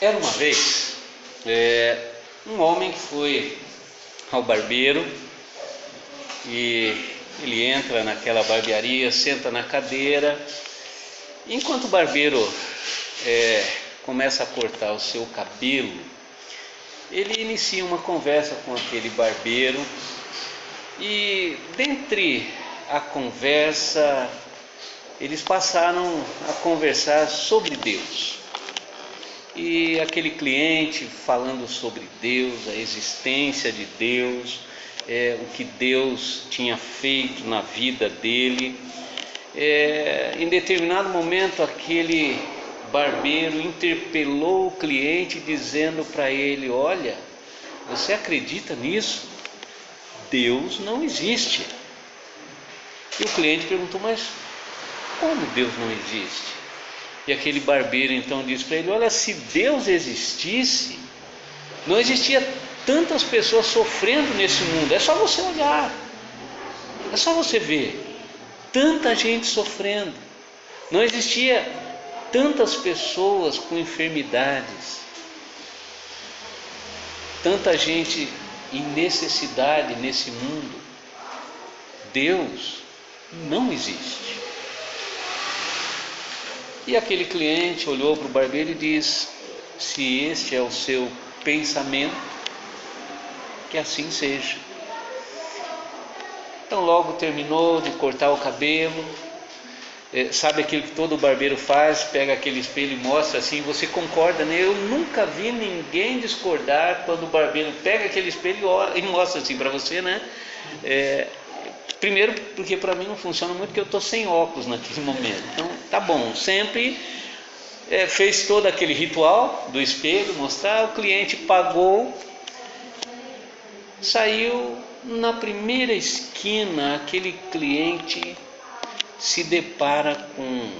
Era uma vez um homem que foi ao barbeiro e ele entra naquela barbearia, senta na cadeira. Enquanto o barbeiro começa a cortar o seu cabelo, ele inicia uma conversa com aquele barbeiro e dentre a conversa eles passaram a conversar sobre Deus. E aquele cliente falando sobre Deus, a existência de Deus, o que Deus tinha feito na vida dele. Em determinado momento aquele barbeiro interpelou o cliente dizendo para ele: olha, você acredita nisso? Deus não existe. E o cliente perguntou: mas como Deus não existe? E aquele barbeiro então disse para ele: olha, se Deus existisse, não existia tantas pessoas sofrendo nesse mundo. É só você olhar, é só você ver, tanta gente sofrendo. Não existia tantas pessoas com enfermidades, tanta gente em necessidade nesse mundo. Deus não existe. E aquele cliente olhou para o barbeiro e disse: se este é o seu pensamento, que assim seja. Então logo terminou de cortar o cabelo. Sabe aquilo que todo barbeiro faz? Pega aquele espelho e mostra assim: você concorda, né? Eu nunca vi ninguém discordar quando o barbeiro pega aquele espelho e mostra assim para você, né? Primeiro porque para mim não funciona muito, porque eu estou sem óculos naquele momento. Então tá bom, sempre fez todo aquele ritual do espelho, mostrar. O cliente pagou, saiu. Na primeira esquina aquele cliente se depara com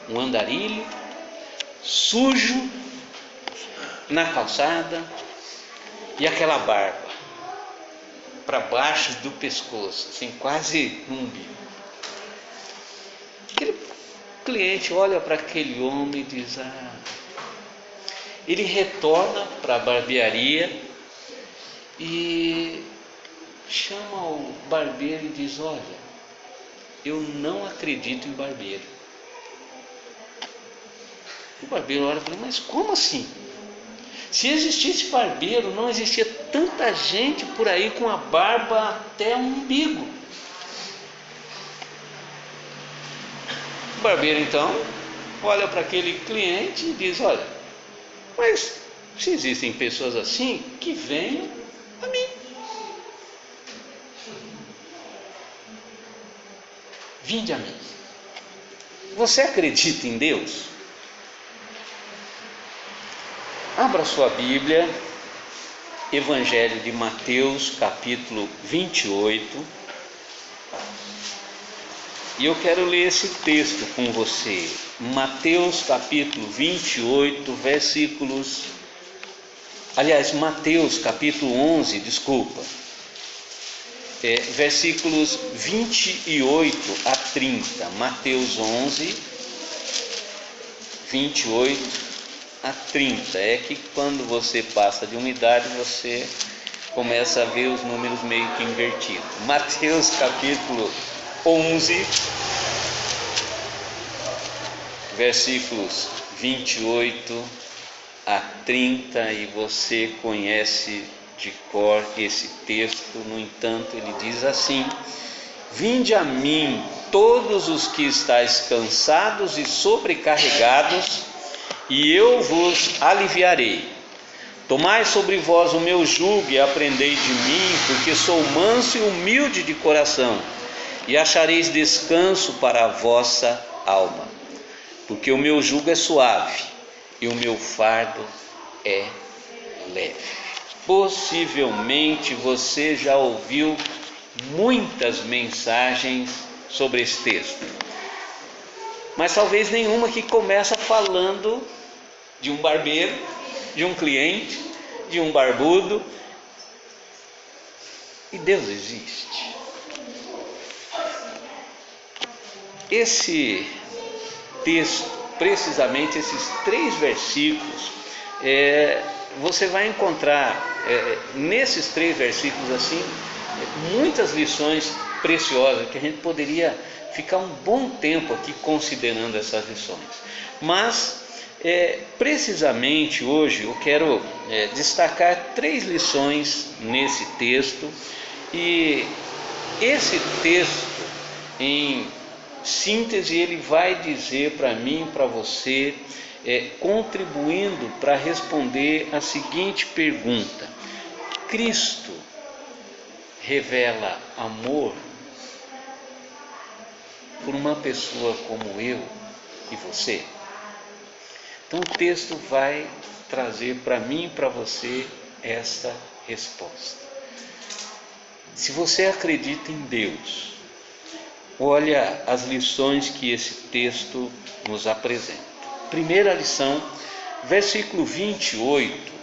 um andarilho sujo na calçada e aquela barba para baixo do pescoço, assim, quase no umbigo. Aquele cliente olha para aquele homem e diz: ele retorna para a barbearia e chama o barbeiro e diz: olha, eu não acredito em barbeiro. O barbeiro olha para ele: mas como assim? Se existisse barbeiro, não existia tanta gente por aí com a barba até o umbigo. O barbeiro então olha para aquele cliente e diz: olha, mas se existem pessoas assim, que venham a mim. Vinde a mim. Você acredita em Deus? Abra sua Bíblia, Evangelho de Mateus, capítulo 28. E eu quero ler esse texto com você. Mateus, capítulo 28, Mateus, capítulo 11, versículos 28 a 30. Mateus 11, 28 a 30. É que quando você passa de uma idade, você começa a ver os números meio que invertidos. Mateus capítulo 11, versículos 28 a 30, e você conhece de cor esse texto. No entanto, ele diz assim: vinde a mim todos os que estáis cansados e sobrecarregados, e eu vos aliviarei. Tomai sobre vós o meu jugo e aprendei de mim, porque sou manso e humilde de coração, e achareis descanso para a vossa alma. Porque o meu jugo é suave e o meu fardo é leve. Possivelmente você já ouviu muitas mensagens sobre esse texto, mas talvez nenhuma que começa falando de um barbeiro, de um cliente, de um barbudo. E Deus existe. Esse texto, precisamente esses 3 versículos, você vai encontrar nesses 3 versículos assim muitas lições preciosas que a gente poderia ficar um bom tempo aqui considerando essas lições. Mas precisamente hoje eu quero destacar 3 lições nesse texto, e esse texto, em síntese, ele vai dizer para mim e para você, contribuindo para responder a seguinte pergunta: Cristo revela amor por uma pessoa como eu e você? Então o texto vai trazer para mim e para você esta resposta. Se você acredita em Deus, olha as lições que esse texto nos apresenta. Primeira lição, versículo 28,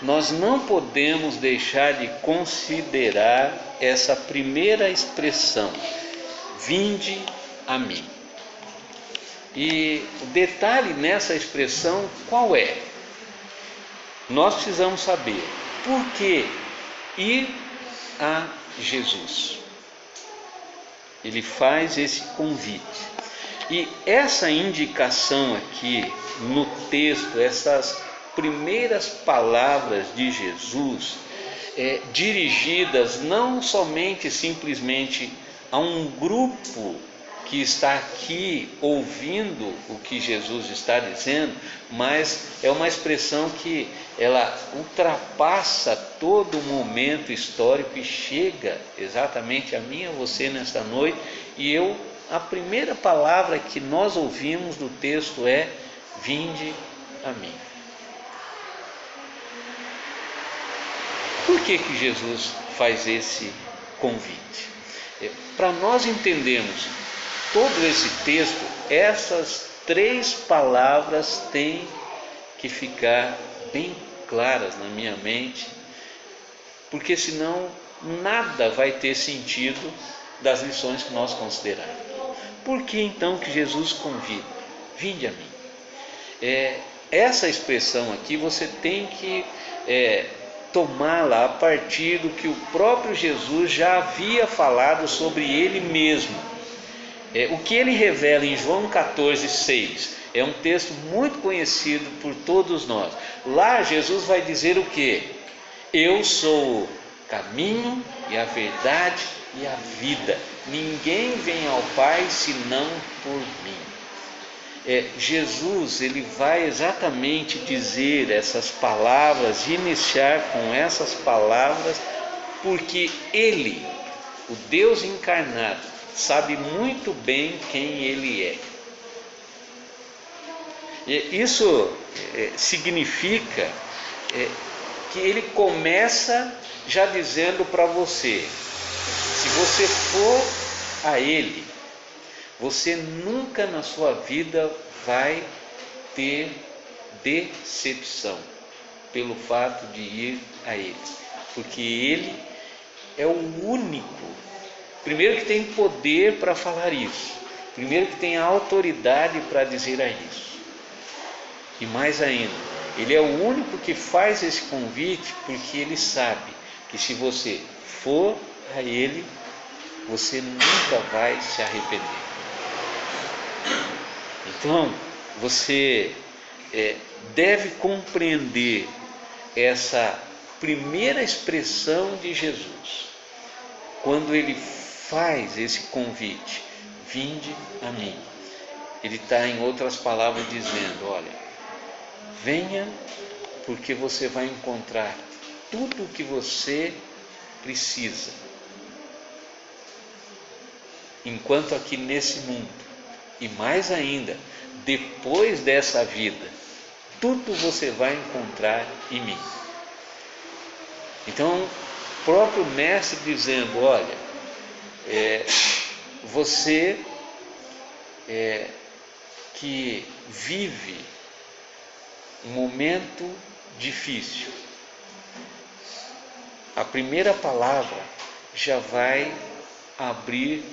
nós não podemos deixar de considerar essa primeira expressão: vinde a mim. E o detalhe nessa expressão qual é? Nós precisamos saber por que ir a Jesus. Ele faz esse convite. E essa indicação aqui no texto, essas primeiras palavras de Jesus, dirigidas não somente simplesmente a um grupo que está aqui ouvindo o que Jesus está dizendo, mas é uma expressão que ela ultrapassa todo o momento histórico e chega exatamente a mim e a você nesta noite. E a primeira palavra que nós ouvimos do texto é: vinde a mim. Por que Jesus faz esse convite? Para nós entendermos todo esse texto, essas 3 palavras têm que ficar bem claras na minha mente, porque senão nada vai ter sentido das lições que nós considerarmos. Por que então que Jesus convida? Vinde a mim. Essa expressão aqui você tem que tomá-la a partir do que o próprio Jesus já havia falado sobre ele mesmo. O que ele revela em João 14,6 é um texto muito conhecido por todos nós. Lá Jesus vai dizer o quê? Eu sou o caminho e a verdade e a vida. Ninguém vem ao Pai senão por mim. Jesus, ele vai exatamente dizer essas palavras, iniciar com essas palavras, porque ele, o Deus encarnado, sabe muito bem quem ele é. Isso significa que ele começa já dizendo para você: se você for a ele, você nunca na sua vida vai ter decepção pelo fato de ir a ele, porque ele é o único, primeiro, que tem poder para falar isso, primeiro, que tem autoridade para dizer a isso, e mais ainda, ele é o único que faz esse convite, porque ele sabe que se você for a ele, você nunca vai se arrepender. Então, você deve compreender essa primeira expressão de Jesus, quando ele faz esse convite: vinde a mim. Ele está, em outras palavras, dizendo: olha, venha, porque você vai encontrar tudo o que você precisa, enquanto aqui nesse mundo, e mais ainda, depois dessa vida, tudo você vai encontrar em mim. Então, o próprio mestre dizendo: olha, você que vive um momento difícil, a primeira palavra já vai abrir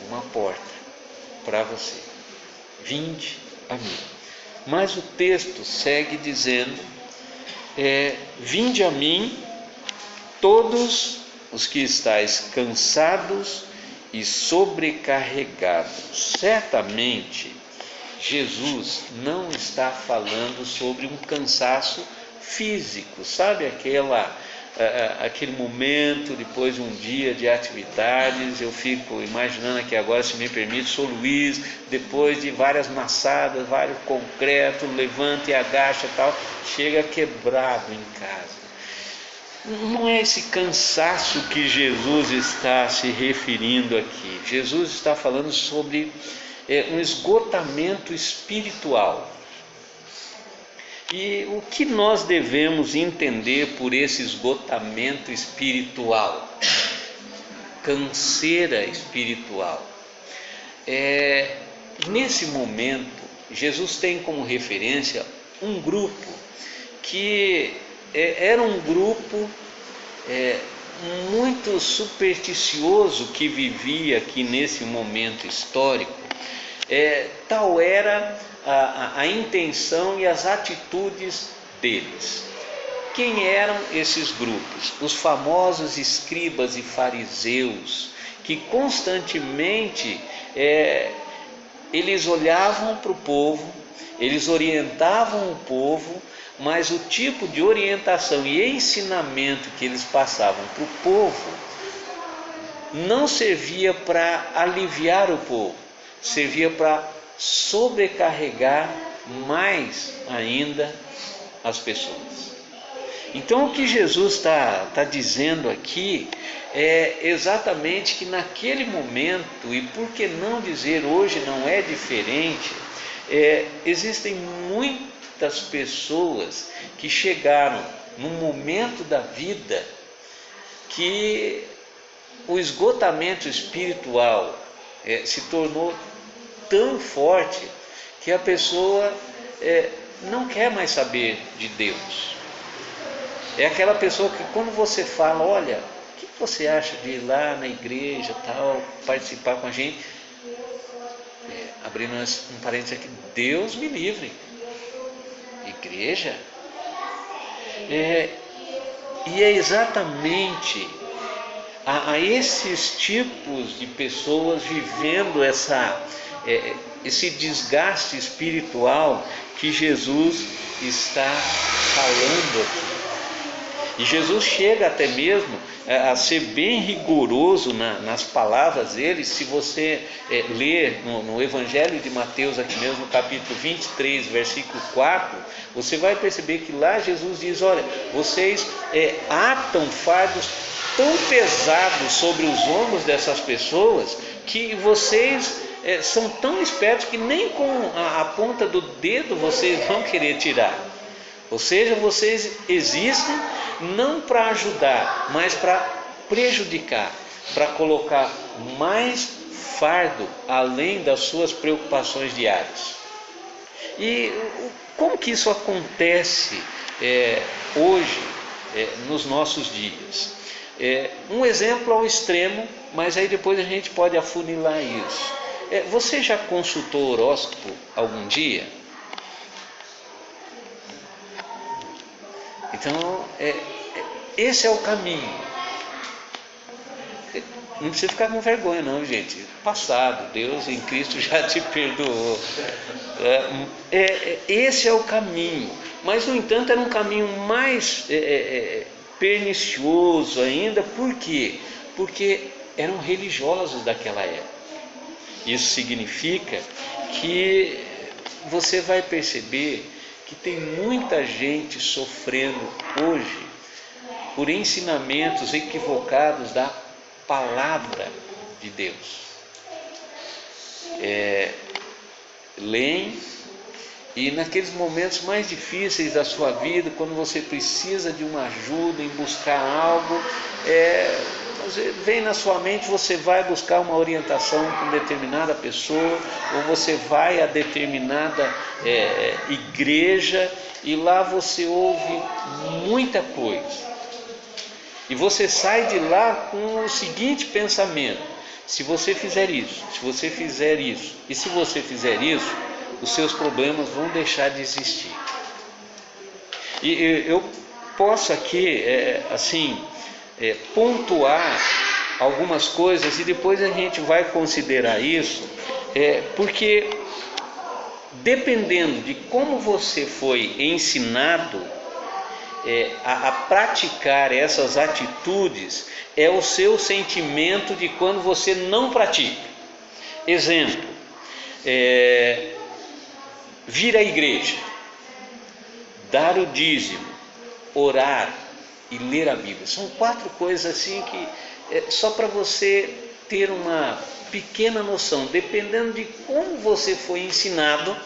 uma porta para você: vinde a mim. Mas o texto segue dizendo vinde a mim todos os que estáis cansados e sobrecarregados. Certamente, Jesus não está falando sobre um cansaço físico, sabe aquele momento depois de um dia de atividades. Eu fico imaginando aqui agora, se me permite, sou Luiz, depois de várias maçadas, vários concretos, levanta e agacha e tal, chega quebrado em casa. Não é esse cansaço que Jesus está se referindo aqui. Jesus está falando sobre um esgotamento espiritual. E o que nós devemos entender por esse esgotamento espiritual? Canseira espiritual. Nesse momento, Jesus tem como referência um grupo que era um grupo muito supersticioso que vivia aqui nesse momento histórico. Tal era a intenção e as atitudes deles. Quem eram esses grupos? Os famosos escribas e fariseus, que constantemente eles olhavam para o povo, eles orientavam o povo, mas o tipo de orientação e ensinamento que eles passavam para o povo não servia para aliviar o povo, servia para sobrecarregar mais ainda as pessoas. Então, o que Jesus está dizendo aqui é exatamente que naquele momento, e por que não dizer hoje não é diferente, existem muitas pessoas que chegaram num momento da vida que o esgotamento espiritual se tornou tão forte que a pessoa não quer mais saber de Deus. É aquela pessoa que quando você fala, olha, o que você acha de ir lá na igreja, tal, participar com a gente? Abrindo um parênteses aqui, Deus me livre. Igreja? E é exatamente a esses tipos de pessoas vivendo esse desgaste espiritual que Jesus está falando aqui. E Jesus chega até mesmo a ser bem rigoroso nas palavras dele. Se você ler no Evangelho de Mateus, aqui mesmo no capítulo 23, versículo 4, você vai perceber que lá Jesus diz, olha, vocês atam fardos tão pesados sobre os ombros dessas pessoas, que vocês são tão espertos que nem com a ponta do dedo vocês vão querer tirar. Ou seja, vocês existem não para ajudar, mas para prejudicar, para colocar mais fardo além das suas preocupações diárias. E como que isso acontece hoje, nos nossos dias? Um exemplo ao extremo, mas aí depois a gente pode afunilar isso. Você já consultou o horóscopo algum dia? Então, esse é o caminho. Não precisa ficar com vergonha não, gente. Passado, Deus em Cristo já te perdoou. Esse é o caminho. Mas, no entanto, era um caminho mais pernicioso ainda. Por quê? Porque eram religiosos daquela época. Isso significa que você vai perceber que tem muita gente sofrendo hoje por ensinamentos equivocados da palavra de Deus. Leem e naqueles momentos mais difíceis da sua vida, quando você precisa de uma ajuda em buscar algo, vem na sua mente, você vai buscar uma orientação com determinada pessoa, ou você vai a determinada igreja, e lá você ouve muita coisa. E você sai de lá com o seguinte pensamento: se você fizer isso, se você fizer isso, e se você fizer isso, os seus problemas vão deixar de existir. E eu posso aqui, pontuar algumas coisas e depois a gente vai considerar isso, porque dependendo de como você foi ensinado a praticar essas atitudes, é o seu sentimento de quando você não pratica. Exemplo, vir à igreja, dar o dízimo, orar e ler a Bíblia. São 4 coisas assim que só para você ter uma pequena noção, dependendo de como você foi ensinado,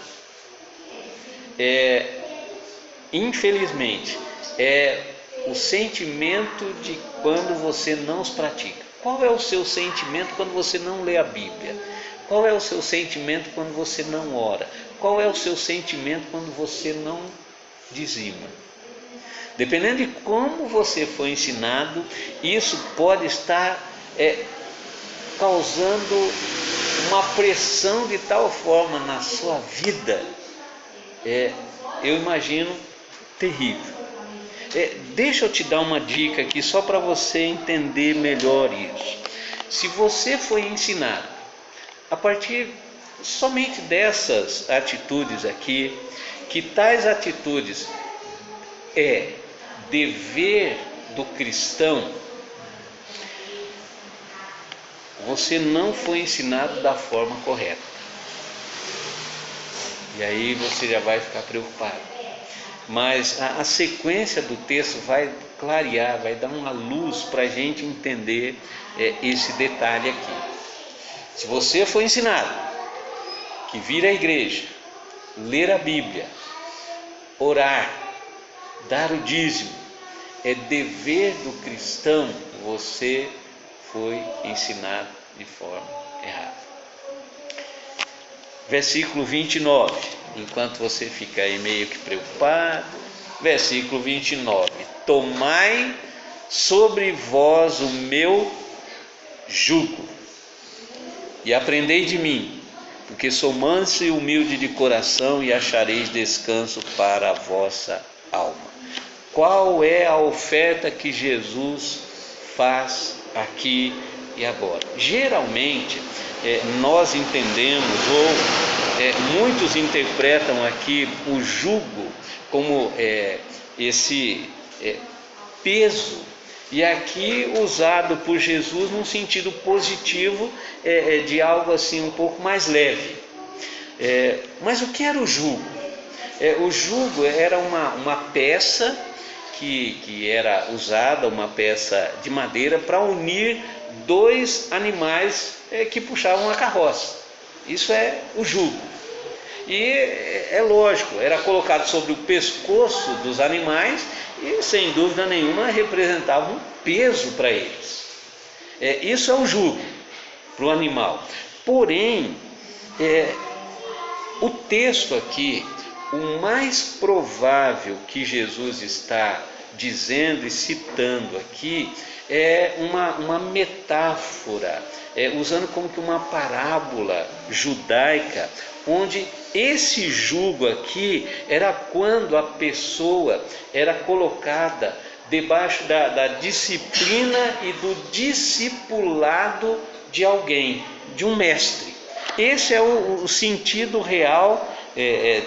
infelizmente, é o sentimento de quando você não os pratica. Qual é o seu sentimento quando você não lê a Bíblia? Qual é o seu sentimento quando você não ora? Qual é o seu sentimento quando você não dizima? Dependendo de como você foi ensinado, isso pode estar causando uma pressão de tal forma na sua vida, eu imagino, terrível. Deixa eu te dar uma dica aqui, só para você entender melhor isso. Se você foi ensinado, a partir somente dessas atitudes aqui, que tais atitudes é dever do cristão, você não foi ensinado da forma correta. E aí você já vai ficar preocupado. Mas a sequência do texto vai clarear, vai dar uma luz para a gente entender esse detalhe aqui. Se você foi ensinado que vir à igreja, ler a Bíblia, orar, dar o dízimo, é dever do cristão, você foi ensinado de forma errada. Versículo 29, enquanto você fica aí meio que preocupado, versículo 29, tomai sobre vós o meu jugo e aprendei de mim, porque sou manso e humilde de coração e achareis descanso para a vossa alma. Qual é a oferta que Jesus faz aqui e agora? Geralmente nós entendemos, ou muitos interpretam aqui o jugo como esse peso, e aqui usado por Jesus num sentido positivo, de algo assim um pouco mais leve. Mas o que era o jugo? O jugo era uma peça que era usada, uma peça de madeira, para unir 2 animais que puxavam a carroça. Isso é o jugo. E é lógico, era colocado sobre o pescoço dos animais e sem dúvida nenhuma representava um peso para eles. Isso é o jugo para o animal. Porém, o texto aqui, o mais provável que Jesus está dizendo e citando aqui é uma metáfora, usando como que uma parábola judaica, onde esse jugo aqui era quando a pessoa era colocada debaixo da disciplina e do discipulado de alguém, de um mestre. Esse é o sentido real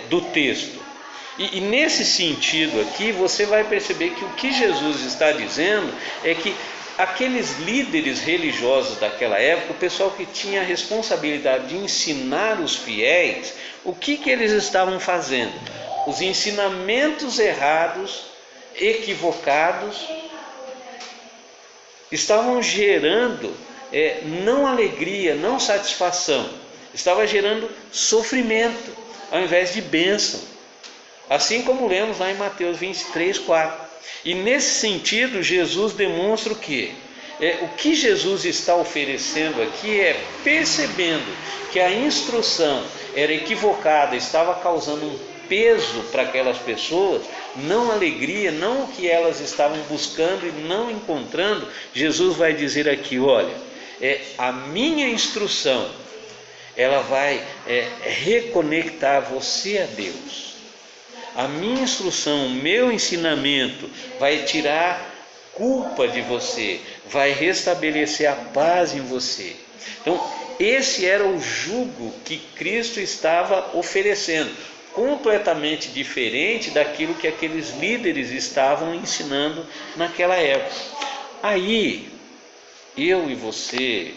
do texto. E nesse sentido aqui, você vai perceber que o que Jesus está dizendo é que aqueles líderes religiosos daquela época, o pessoal que tinha a responsabilidade de ensinar os fiéis, o que eles estavam fazendo? Os ensinamentos errados, equivocados, estavam gerando não alegria, não satisfação, estava gerando sofrimento ao invés de bênção. Assim como lemos lá em Mateus 23, 4. E nesse sentido, Jesus demonstra o quê? O que Jesus está oferecendo aqui é, percebendo que a instrução era equivocada, estava causando um peso para aquelas pessoas, não alegria, não o que elas estavam buscando e não encontrando. Jesus vai dizer aqui, olha, a minha instrução, ela vai reconectar você a Deus. a minha instrução, o meu ensinamento vai tirar culpa de você, vai restabelecer a paz em você. Então, esse era o jugo que Cristo estava oferecendo, completamente diferente daquilo que aqueles líderes estavam ensinando naquela época. Aí, eu e você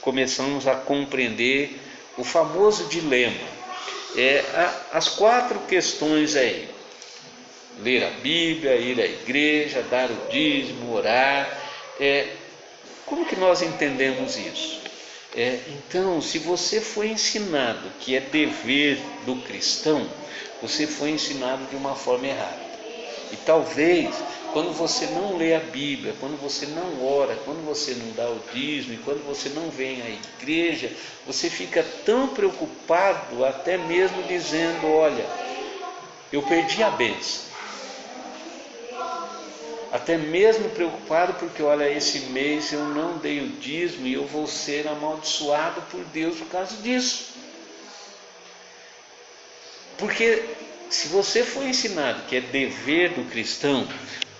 começamos a compreender o famoso dilema. As 4 questões aí: ler a Bíblia, ir à igreja, dar o dízimo, orar. Como que nós entendemos isso? Então, se você foi ensinado que é dever do cristão, você foi ensinado de uma forma errada. E talvez, quando você não lê a Bíblia, quando você não ora, quando você não dá o dízimo, e quando você não vem à igreja, você fica tão preocupado, até mesmo dizendo: olha, eu perdi a bênção. Até mesmo preocupado porque, olha, esse mês eu não dei o dízimo e eu vou ser amaldiçoado por Deus por causa disso. Porque se você foi ensinado que é dever do cristão,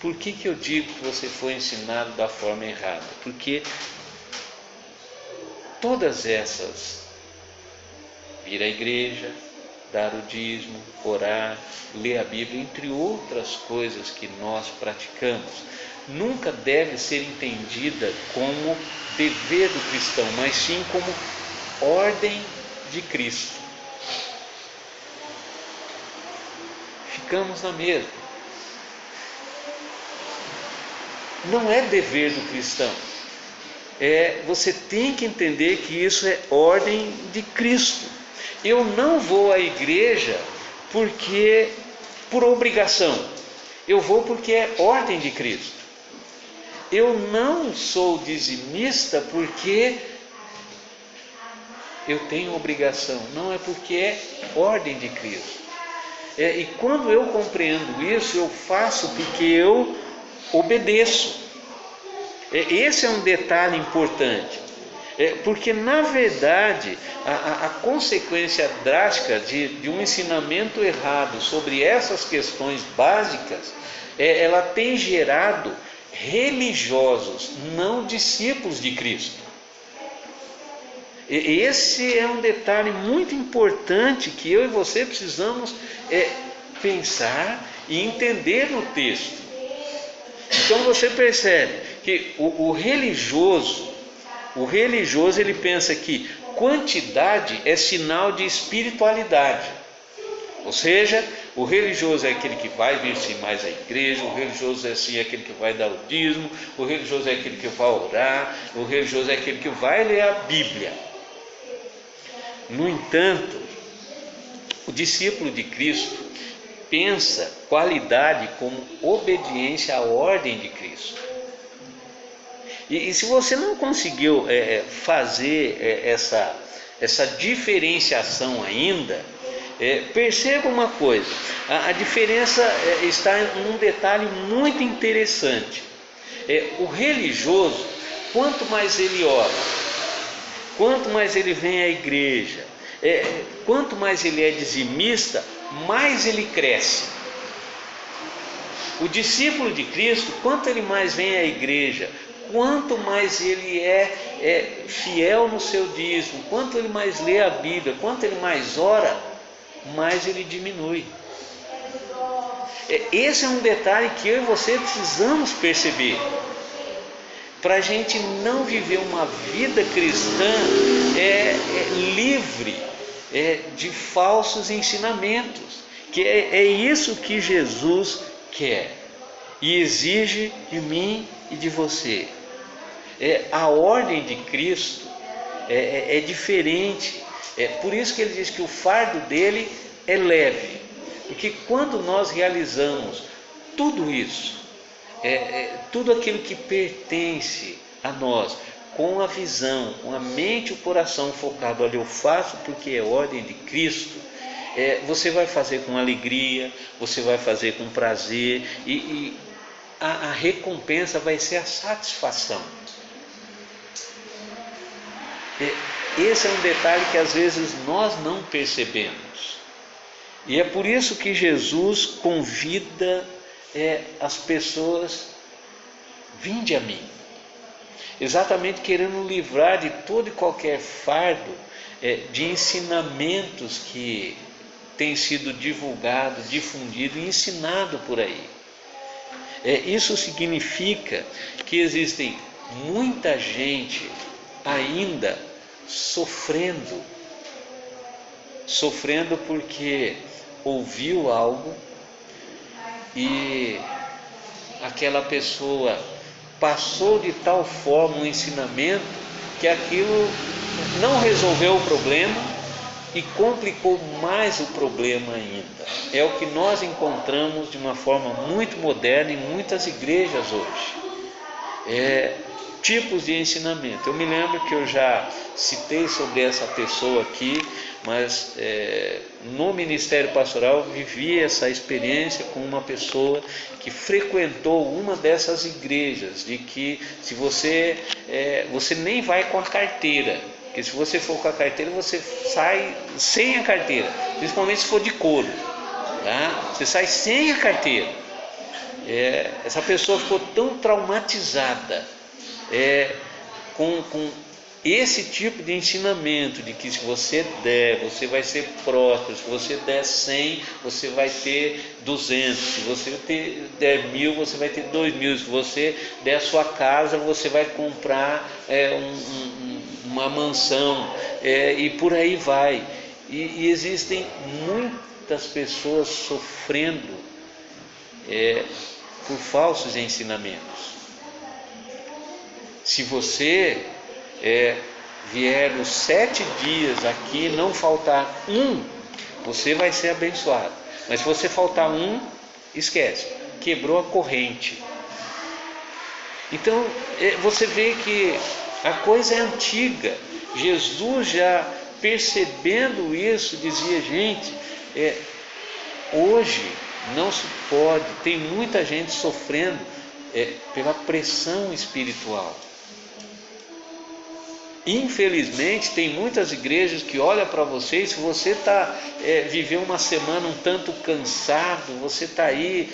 por que eu digo que você foi ensinado da forma errada? Porque todas essas, vir à igreja, dar o dízimo, orar, ler a Bíblia, entre outras coisas que nós praticamos, nunca deve ser entendida como dever do cristão, mas sim como ordem de Cristo. Ficamos na mesma. Não é dever do cristão. Você tem que entender que isso é ordem de Cristo. Eu não vou à igreja por obrigação. Eu vou porque é ordem de Cristo. Eu não sou dizimista porque eu tenho obrigação. Não, é porque é ordem de Cristo. E quando eu compreendo isso, eu faço porque eu obedeço. Esse é um detalhe importante. Porque, na verdade, a consequência drástica de um ensinamento errado sobre essas questões básicas, ela tem gerado religiosos, não discípulos de Cristo. Esse é um detalhe muito importante que eu e você precisamos pensar e entender no texto. Então você percebe que o religioso ele pensa que quantidade é sinal de espiritualidade. Ou seja, o religioso é aquele que vai vir-se mais à igreja, o religioso é assim, aquele que vai dar o dízimo, o religioso é aquele que vai orar, o religioso é aquele que vai ler a Bíblia. No entanto, o discípulo de Cristo pensa qualidade como obediência à ordem de Cristo. E se você não conseguiu fazer essa diferenciação ainda, perceba uma coisa: a diferença está num detalhe muito interessante. O religioso, quanto mais ele ora, quanto mais ele vem à igreja, quanto mais ele é dizimista, mais ele cresce. O discípulo de Cristo, quanto ele mais vem à igreja, quanto mais ele é fiel no seu dízimo, quanto ele mais lê a Bíblia, quanto ele mais ora, mais ele diminui. Esse é um detalhe que eu e você precisamos perceber, para a gente não viver uma vida cristã livre de falsos ensinamentos, que é isso que Jesus quer e exige de mim e de você. A ordem de Cristo é diferente. Por isso que ele diz que o fardo dele é leve, porque quando nós realizamos tudo isso, tudo aquilo que pertence a nós, com a visão, com a mente e o coração focado, olha, eu faço porque é ordem de Cristo, você vai fazer com alegria, você vai fazer com prazer, e a recompensa vai ser a satisfação. Esse é um detalhe que às vezes nós não percebemos. E é por isso que Jesus convida as pessoas, vinde a mim, exatamente querendo livrar de todo e qualquer fardo de ensinamentos que tem sido divulgado, difundido e ensinado por aí. Isso significa que existem muita gente ainda sofrendo porque ouviu algo e aquela pessoa passou de tal forma um ensinamento que aquilo não resolveu o problema e complicou mais o problema ainda. É o que nós encontramos de uma forma muito moderna em muitas igrejas hoje. Tipos de ensinamento. Eu me lembro que eu já citei sobre essa pessoa aqui, mas no ministério pastoral eu vivi essa experiência com uma pessoa que frequentou uma dessas igrejas, de que se você nem vai com a carteira, porque se você for com a carteira você sai sem a carteira, principalmente se for de couro, tá? Você sai sem a carteira. Essa pessoa ficou tão traumatizada com esse tipo de ensinamento, de que se você der, você vai ser próspero, se você der 100, você vai ter 200, se você der 1.000, você vai ter 2.000, se você der a sua casa, você vai comprar uma mansão, e por aí vai. E existem muitas pessoas sofrendo por falsos ensinamentos. Se você vier os 7 dias aqui e não faltar um, você vai ser abençoado. Mas se você faltar um, esquece, quebrou a corrente. Então você vê que a coisa é antiga. Jesus, já percebendo isso, dizia: gente, hoje não se pode, tem muita gente sofrendo pela pressão espiritual. Infelizmente tem muitas igrejas que olham para você, e se você viveu uma semana um tanto cansado, você está aí,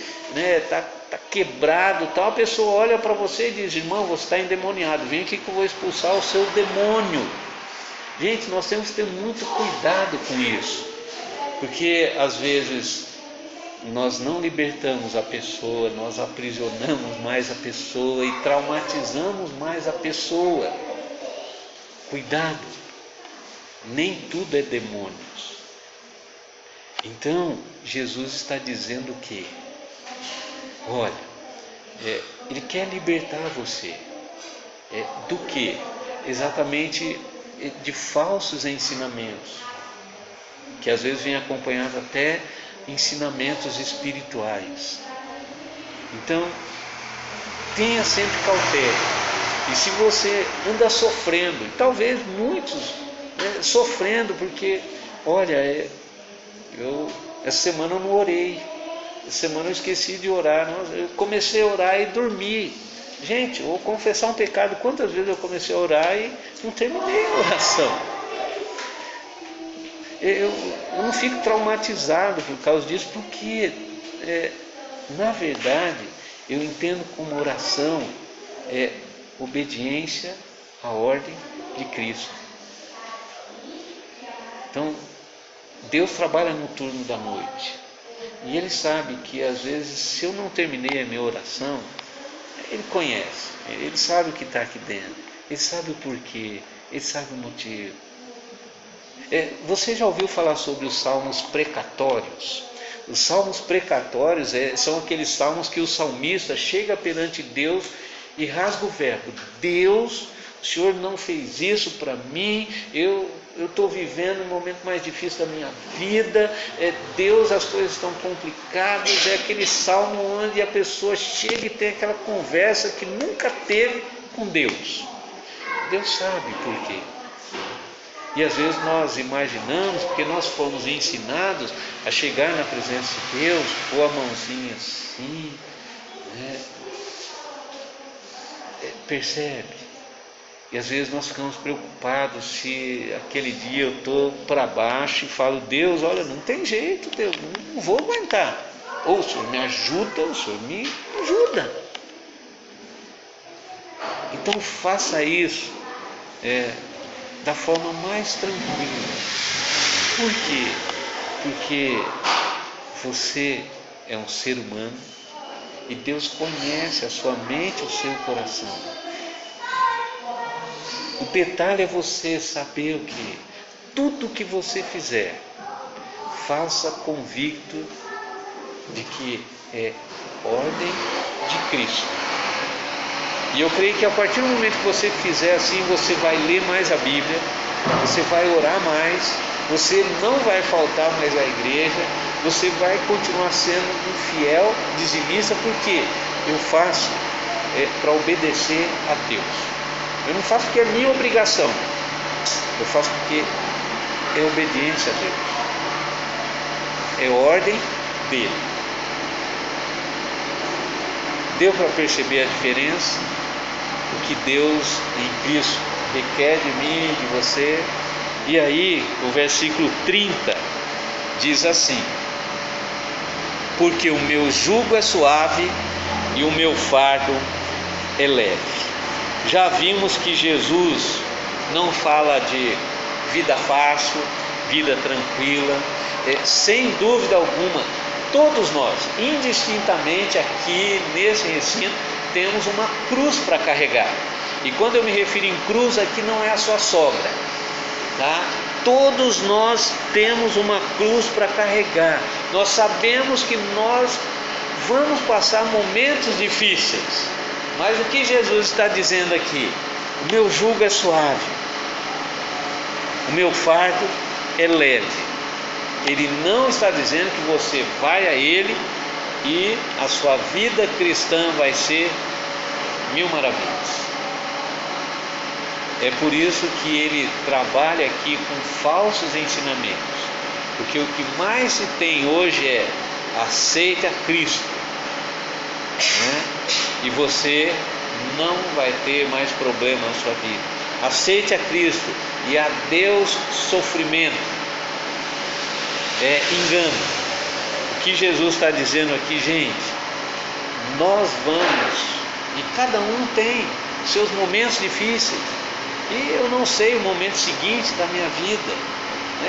tá quebrado, tal, a pessoa olha para você e diz: irmão, você está endemoniado, vem aqui que eu vou expulsar o seu demônio. Gente, nós temos que ter muito cuidado com isso, porque às vezes nós não libertamos a pessoa, nós aprisionamos mais a pessoa e traumatizamos mais a pessoa. Cuidado, nem tudo é demônios. Então Jesus está dizendo o quê? Olha, Ele quer libertar você. Do quê? Exatamente de falsos ensinamentos, que às vezes vem acompanhado até ensinamentos espirituais. Então, tenha sempre cautela. E se você anda sofrendo, e talvez muitos sofrendo, porque, olha, essa semana eu não orei, essa semana eu esqueci de orar, eu comecei a orar e dormi. Gente, eu vou confessar um pecado: quantas vezes eu comecei a orar e não terminei a oração? Eu não fico traumatizado por causa disso, porque na verdade eu entendo como oração obediência à ordem de Cristo. Então Deus trabalha no turno da noite, e Ele sabe que às vezes, se eu não terminei a minha oração, Ele conhece, Ele sabe o que está aqui dentro, Ele sabe o porquê, Ele sabe o motivo. Você já ouviu falar sobre os salmos precatórios? Os salmos precatórios são aqueles salmos que o salmista chega perante Deus e rasga o verbo: Deus, o Senhor não fez isso para mim, eu estou vivendo um momento mais difícil da minha vida, Deus, as coisas estão complicadas. É aquele salmo onde a pessoa chega e tem aquela conversa que nunca teve com Deus. Deus sabe por quê. E às vezes nós imaginamos, porque nós fomos ensinados a chegar na presença de Deus, pôr a mãozinha assim, Percebe? E às vezes nós ficamos preocupados se aquele dia eu estou para baixo e falo: Deus, olha, não tem jeito, Deus, não vou aguentar. Ou o Senhor me ajuda, o Senhor me ajuda. Então faça isso da forma mais tranquila. Por quê? Porque você é um ser humano e Deus conhece a sua mente, o seu coração. O detalhe é você saber o que tudo que você fizer, faça convicto de que é ordem de Cristo. E eu creio que a partir do momento que você fizer assim, você vai ler mais a Bíblia, você vai orar mais, você não vai faltar mais à igreja, você vai continuar sendo um fiel dizimista, porque eu faço para obedecer a Deus. Eu não faço porque é minha obrigação, eu faço porque é obediência a Deus, é ordem dele. Deu para perceber a diferença? O que Deus em Cristo requer de mim e de você? E aí o versículo 30 diz assim: porque o meu jugo é suave e o meu fardo é leve. Já vimos que Jesus não fala de vida fácil, vida tranquila. Sem dúvida alguma, todos nós, indistintamente aqui nesse ensino, temos uma cruz para carregar. E quando eu me refiro em cruz, aqui não é a sua sogra, tá? Todos nós temos uma cruz para carregar. Nós sabemos que nós vamos passar momentos difíceis. Mas o que Jesus está dizendo aqui? O meu jugo é suave, o meu fardo é leve. Ele não está dizendo que você vai a Ele e a sua vida cristã vai ser mil maravilhas. É por isso que ele trabalha aqui com falsos ensinamentos, porque o que mais se tem hoje é: aceite a Cristo, né? E você não vai ter mais problema na sua vida. Aceite a Cristo e a Deus sofrimento. É engano. O que Jesus está dizendo aqui, gente, nós vamos, e cada um tem seus momentos difíceis, e eu não sei o momento seguinte da minha vida.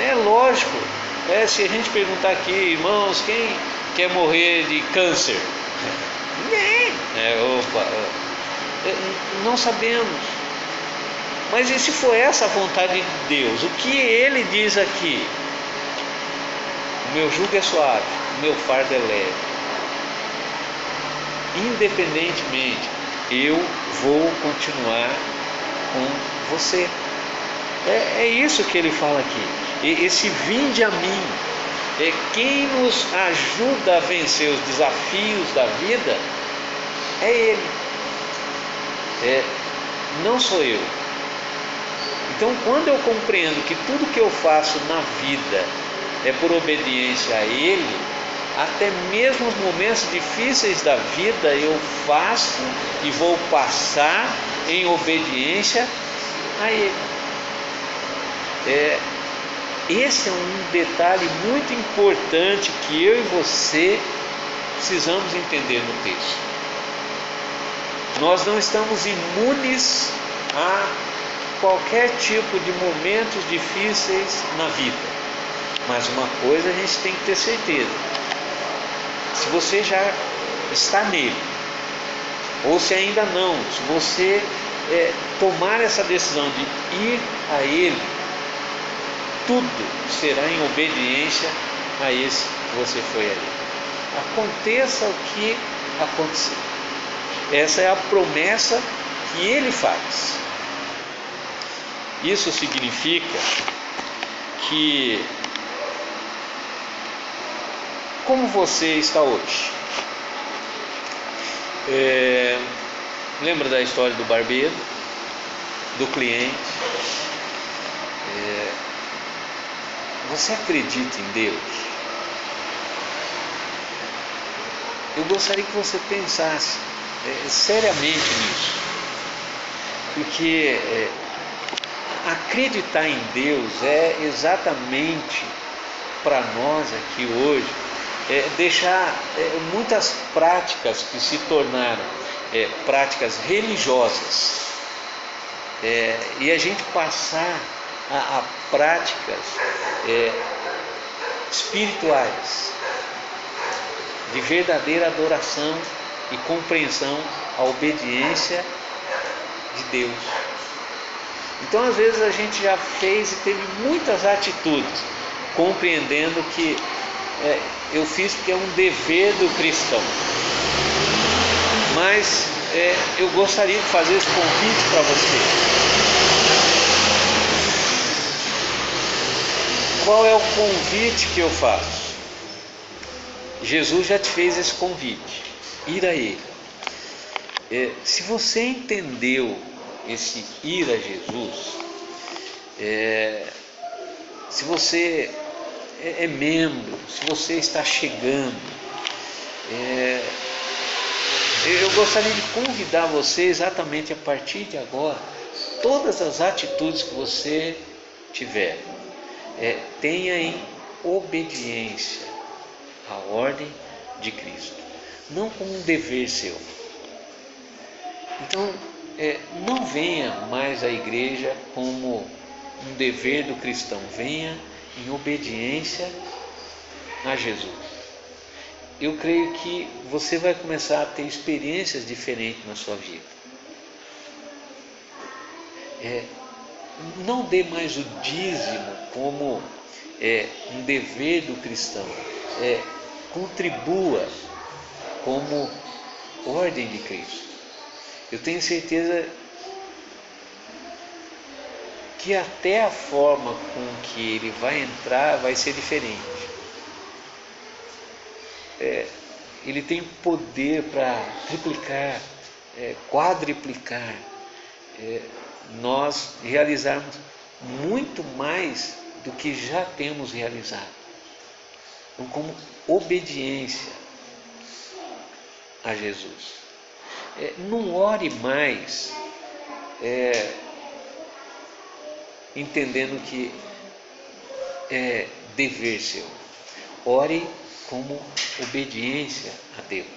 É lógico, se a gente perguntar aqui: irmãos, quem quer morrer de câncer? Ninguém. Não sabemos. Mas e se for essa a vontade de Deus? O que ele diz aqui? O meu jugo é suave, o meu fardo é leve. Independentemente, eu vou continuar com você. É isso que ele fala aqui. Esse vinde a mim é quem nos ajuda a vencer os desafios da vida. É ele, não sou eu. Então, quando eu compreendo que tudo que eu faço na vida é por obediência a Ele, até mesmo os momentos difíceis da vida eu faço e vou passar em obediência a Ele. Esse é um detalhe muito importante que eu e você precisamos entender no texto. Nós não estamos imunes a qualquer tipo de momentos difíceis na vida. Mas uma coisa a gente tem que ter certeza: se você já está nele, ou se ainda não, se você tomar essa decisão de ir a ele, tudo será em obediência a esse que você foi a ele. Aconteça o que acontecer. Essa é a promessa que ele faz. Isso significa que, como você está hoje? Lembra da história do barbeiro, do cliente? Você acredita em Deus? Eu gostaria que você pensasse seriamente nisso. porque acreditar em Deus é exatamente para nós aqui hoje deixar muitas práticas que se tornaram práticas religiosas e a gente passar a práticas espirituais de verdadeira adoração e compreensão à obediência de Deus. Então, às vezes a gente já fez e teve muitas atitudes, compreendendo que eu fiz porque é um dever do cristão. Mas eu gostaria de fazer esse convite para você. Qual é o convite que eu faço? Jesus já te fez esse convite, ir a Ele. Se você entendeu esse ir a Jesus, se você é membro, se você está chegando, eu gostaria de convidar você exatamente a partir de agora, todas as atitudes que você tiver, tenha em obediência à ordem de Cristo, não como um dever seu. Então, não venha mais à igreja como um dever do cristão, venha em obediência a Jesus. Eu creio que você vai começar a ter experiências diferentes na sua vida. Não dê mais o dízimo como um dever do cristão. Contribua como ordem de Cristo. Eu tenho certeza que até a forma com que ele vai entrar vai ser diferente. Ele tem poder para triplicar, quadriplicar, nós realizarmos muito mais do que já temos realizado. Então, como obediência a Jesus. Não ore mais entendendo que é dever seu. Ore como obediência a Deus.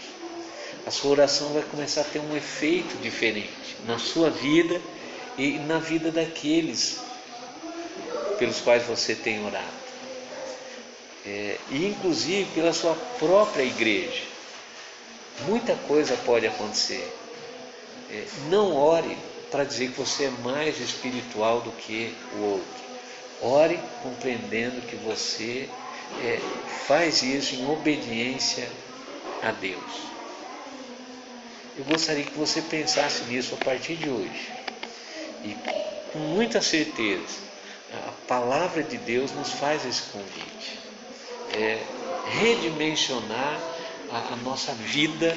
A sua oração vai começar a ter um efeito diferente na sua vida e na vida daqueles pelos quais você tem orado. E inclusive pela sua própria igreja. Muita coisa pode acontecer. Não ore para dizer que você é mais espiritual do que o outro. Ore compreendendo que você faz isso em obediência a Deus. Eu gostaria que você pensasse nisso a partir de hoje. E com muita certeza, a palavra de Deus nos faz esse convite. Redimensionar a nossa vida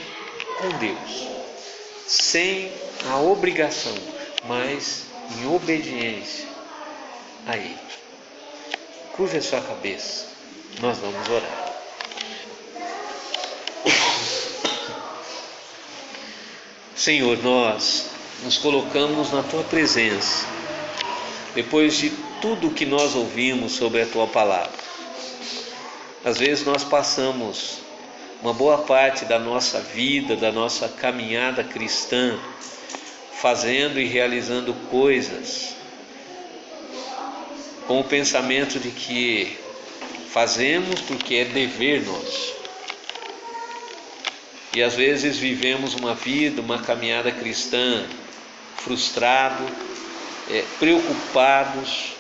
com Deus, sem a obrigação, mas em obediência a Ele. Curve a sua cabeça, nós vamos orar. Senhor, nós nos colocamos na Tua presença, depois de tudo que nós ouvimos sobre a Tua palavra. Às vezes nós passamos uma boa parte da nossa vida, da nossa caminhada cristã, fazendo e realizando coisas com o pensamento de que fazemos porque é dever nosso. E às vezes vivemos uma vida, uma caminhada cristã frustrado, preocupados.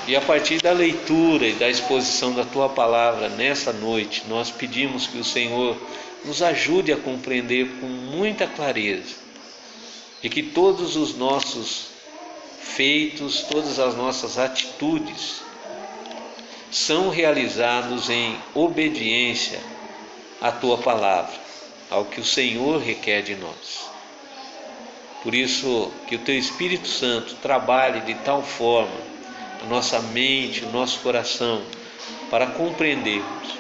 E a partir da leitura e da exposição da Tua palavra nessa noite, nós pedimos que o Senhor nos ajude a compreender com muita clareza de que todos os nossos feitos, todas as nossas atitudes são realizados em obediência à Tua palavra, ao que o Senhor requer de nós. Por isso, que o Teu Espírito Santo trabalhe de tal forma a nossa mente, o nosso coração, para compreendermos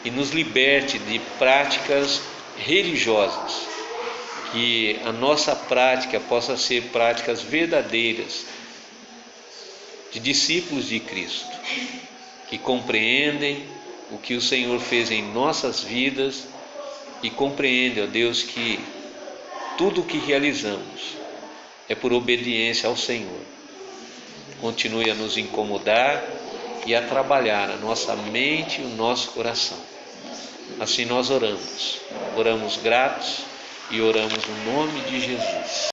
e nos liberte de práticas religiosas que a nossa prática possa ser práticas verdadeiras de discípulos de Cristo, que compreendem o que o Senhor fez em nossas vidas e compreendem, ó Deus, que tudo o que realizamos é por obediência ao Senhor. Continue a nos incomodar e a trabalhar a nossa mente e o nosso coração. Assim nós oramos gratos e oramos no nome de Jesus.